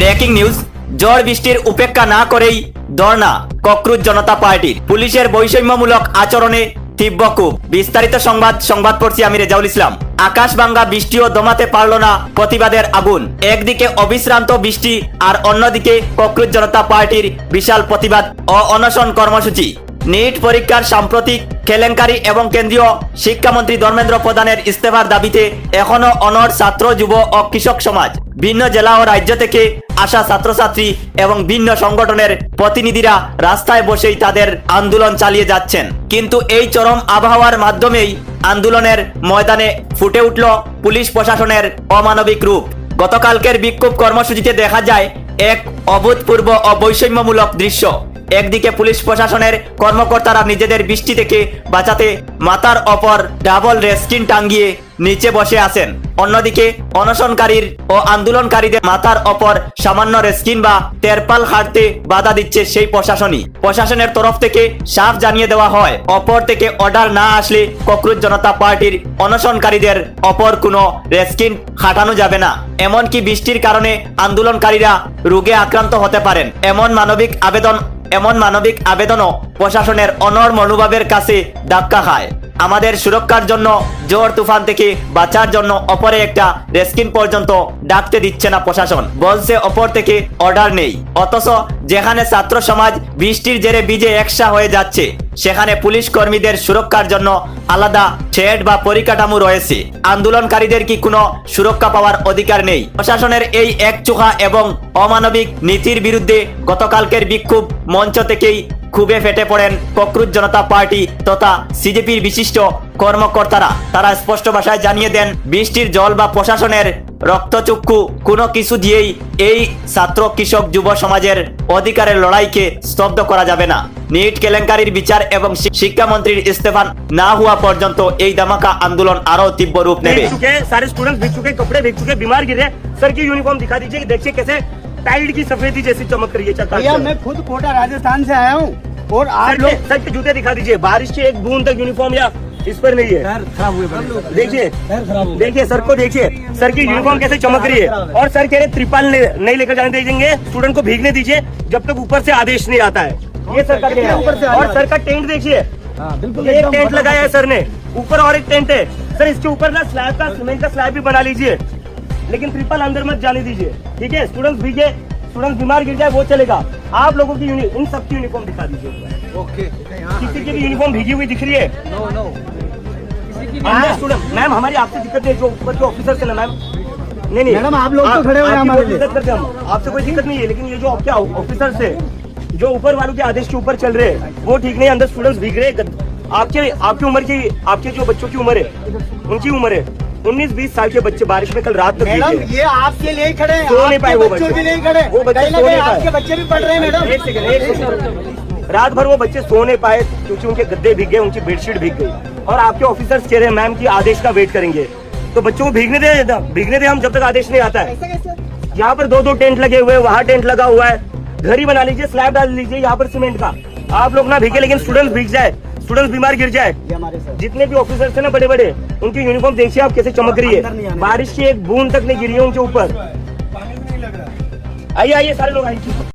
Breaking news, ঝড় বৃষ্টির উপেক্ষা না করেই ধর্ণা ককরুজ জনতা পার্টির। পুলিশের বৈষম্যমূলক আচরণে তীব্র ক্ষোভ। বিস্তারিত সংবাদ পড়ছি আমি রেজাউল ইসলাম। আকাশ ভাঙ্গা বৃষ্টিও দমাতে পারল না প্রতিবাদের আগুন। একদিকে অবিশ্রান্ত বৃষ্টি আর অন্যদিকে ককরুজ জনতা পার্টির বিশাল প্রতিবাদ ও অনশন কর্মসূচি। নিট পরীক্ষার সাম্প্রতিক কেলেঙ্কারি এবং কেন্দ্রীয় শিক্ষামন্ত্রী ধর্মেন্দ্র প্রধানের ইস্তফার দাবিতে এখনো অনড় ছাত্র, যুব ও কৃষক সমাজ। ভিন্ন জেলা ও রাজ্য থেকে আসা ছাত্রছাত্রী এবং ভিন্ন সংগঠনের প্রতিনিধিরা রাস্তায় বসেই তাদের আন্দোলন চালিয়ে যাচ্ছেন। কিন্তু এই চরম আবহাওয়ার মাধ্যমেই আন্দোলনের ময়দানে ফুটে উঠল পুলিশ প্রশাসনের অমানবিক রূপ। গতকালকের বিক্ষোভ কর্মসূচিতে দেখা যায় এক অভূতপূর্ব ও বৈষম্যমূলক দৃশ্য। একদিকে পুলিশ প্রশাসনের কর্মকর্তারা নিজেদের বৃষ্টি থেকে বাঁচাতে মাথার ওপর ডাবল রেস্কিন টাঙ্গিয়ে নিচে বসে আছেন, অন্যদিকে অনশনকারীর ও আন্দোলনকারীদের মাথার ওপর সামান্য রেস্কিন বা তেরপাল হাঁটতে বাধা দিচ্ছে সেই প্রশাসনই। প্রশাসনের তরফ থেকে সাফ জানিয়ে দেওয়া হয়, অপর থেকে অর্ডার না আসলে ককরুজ জনতা পার্টির অনশনকারীদের অপর কোনো রেস্কিন হাঁটানো যাবে না। এমনকি বৃষ্টির কারণে আন্দোলনকারীরা রোগে আক্রান্ত হতে পারেন। এমন মানবিক আবেদনও প্রশাসনের অনড় মনোভাবের কাছে ধাক্কা খায়। আমাদের সুরক্ষার জন্য, ঝড় তুফান থেকে বাঁচার জন্য অপরে একটা রেস্কিন পর্যন্ত ডাকতে দিচ্ছে না প্রশাসন, বলছে অপর থেকে অর্ডার নেই। অথচ যেখানে ছাত্র সমাজ বৃষ্টির জেরে ভিজে একসা হয়ে যাচ্ছে, সেখানে পুলিশ কর্মীদের সুরক্ষার জন্য আলাদা শেড বা পরিকাঠামো রয়েছে। আন্দোলনকারীদের কি কোনো সুরক্ষা পাওয়ার অধিকার নেই? প্রশাসনের এই একচোখা এবং অমানবিক নীতির বিরুদ্ধে গতকালকের বিক্ষোভ মঞ্চ থেকেই ক্ষোভে ফেটে পড়েন ককরুজ জনতা পার্টি তথা সিজেপির বিশিষ্ট কর্মকর্তারা। তারা স্পষ্ট ভাষায় জানিয়ে দেন, বৃষ্টির জল বা প্রশাসনের রক্তচক্ষু কোনো কিছু দিয়েই এই ছাত্র, কৃষক, যুব সমাজের অধিকারের লড়াইকে স্তব্ধ করা যাবে না। নিট কেলেঙ্কারির বিচার এবং শিক্ষামন্ত্রীর ইস্তফা না হওয়া পর্যন্ত এই ধামাকা আন্দোলন আরো তীব্র রূপ নেবে। सारे स्टूडेंट्स भीग चुके, कपड़े भीग चुके, बीमार गिर रहे। सर की यूनिफॉर्म दिखा दीजिए, देखिए कैसे टाइड की सफेदी जैसी चमक रही है। भैया मैं खुद कोटा राजस्थान से आया हूँ और आप लोग सर के जूते दिखा दीजिए, बारिश की एक बूंद तक यूनिफॉर्म या इस पर नहीं है। देखिए सर को देखिए, सर की यूनिफॉर्म कैसे चमक रही है। और सर कह रहे त्रिपाल नहीं लेकर जाने देंगे, स्टूडेंट को भीगने दीजिए जब तक ऊपर से आदेश नहीं आता है। ये सर का और सर का टेंट देखिए, एक टेंट लगाया है सर ने, ऊपर और एक टेंट है। सर इसके ऊपर ना स्लैब का, सीमेंट का स्लैब भी बना लीजिए, लेकिन ट्रिपल अंदर मत जाने दीजिए, ठीक है। स्टूडेंट्स भीगे, स्टूडेंट बीमार गिर जाए वो चलेगा। आप लोगों की इन सबकी यूनिफॉर्म दिखा दीजिए। ओके, किसी की भी यूनिफॉर्म भीगी हुई दिख रही है? नो स्टूडेंट मैम, हमारी आपसे दिक्कत नहीं, जो ऊपर के ऑफिसर से ना मैम, नहीं मैडम आप लोग तो खड़े हुए हैं हमारे लिए, दिक्कत करते हम, आपसे कोई दिक्कत नहीं है, लेकिन ये जो आपके ऑफिसर से जो ऊपर वालों के आदेश के ऊपर चल रहे हैं वो ठीक नहीं। अंदर स्टूडेंट्स भीग रहे हैं। आपकी उम्र की, आपके जो बच्चों की उम्र है, उनकी उम्र है 19-20 साल के बच्चे बारिश में कल रात तक मैडम ये आपके लिए ही खड़े हैं, सो नहीं पाए वो बच्चों के लिए ही खड़े हैं। वो बच्चे कहीं ना सो कहीं नहीं पाए। आपके बच्चे भी पढ़ रहे हैं मैडम। एक सेकंड। रात भर वो बच्चे सो नहीं पाए क्योंकि उनके गद्दे भीग गए, उनकी बेडशीट भीग गई। और आपके ऑफिसर्स कह रहे हैं मैम की आदेश का वेट करेंगे, तो बच्चों को भीगने दे हम जब तक आदेश नहीं आता है। यहाँ पर 2-2 टेंट लगे हुए हैं, वहाँ टेंट लगा हुआ है। घर ही बना लीजिए, स्लैब डाल लीजिए यहाँ पर सीमेंट का। आप लोग ना भीगे, लेकिन स्टूडेंट्स भीग जाए, स्टूडेंट्स बीमार गिर जाए। जितने भी ऑफिसर्स हैं ना बड़े बड़े, उनकी यूनिफॉर्म देखिए आप कैसे चमक रही है। बारिश की एक बूंद तक नहीं गिरी है उनके ऊपर। आइए सारे लोग आइए।